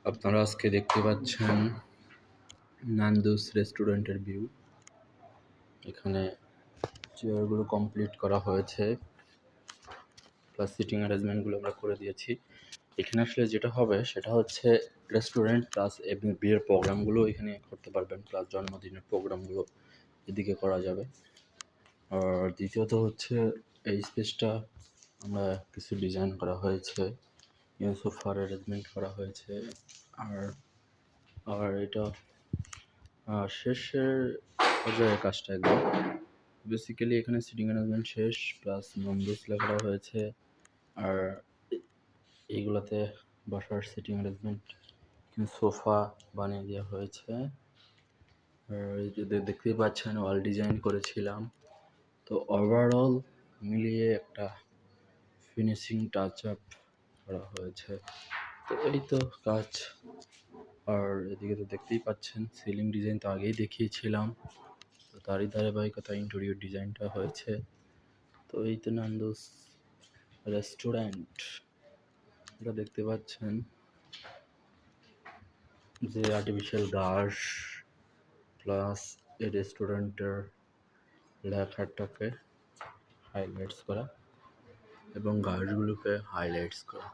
আপনারা আজকে দেখতে পাচ্ছেন নান্দুস রেস্টুরেন্টের ভিউ। এখানে চেয়ারগুলো কমপ্লিট করা হয়েছে, প্লাস সিটিং অ্যারেঞ্জমেন্টগুলো আমরা করে দিয়েছি। এখানে আসলে যেটা হবে সেটা হচ্ছে রেস্টুরেন্ট প্লাস বিয়ের প্রোগ্রামগুলো এখানে করতে পারবেন, প্লাস জন্মদিনের প্রোগ্রামগুলো এদিকে করা যাবে। আর দ্বিতীয়ত হচ্ছে এই স্পেসটা আমরা কিছু ডিজাইন করা হয়েছে, সোফার অ্যারেঞ্জমেন্ট করা হয়েছে। আর আর এটা শেষের পর্যায়ে কাজটা একদম বেসিক্যালি এখানে সিটিং অ্যারেঞ্জমেন্ট শেষ, প্লাস নম্বরস লেখা হয়েছে। আর এইগুলাতে বসার সিটিং অ্যারেঞ্জমেন্ট, সোফা বানিয়ে দেওয়া হয়েছে। আর যদি দেখতেই পাচ্ছেন ওয়াল ডিজাইন করেছিলাম, তো ওভারঅল মিলিয়ে একটা ফিনিশিং টাচ আপ করা হয়েছে। তো এই তো কাজ। আর এদিকে তো দেখতেই পাচ্ছেন সিলিং ডিজাইন তো আগেই দেখিয়েছিলাম, তো তারই ধারাবাহিকতা ইন্টেরিয়র ডিজাইনটা হয়েছে। তো এই তো নান্দুস রেস্টুরেন্ট, এটা দেখতে পাচ্ছেন যে আর্টিফিশিয়াল ঘাস প্লাস এই রেস্টুরেন্টের লেখাটাকে হাইলাইটস করা এবং ঘাসগুলোকে হাইলাইটস করা।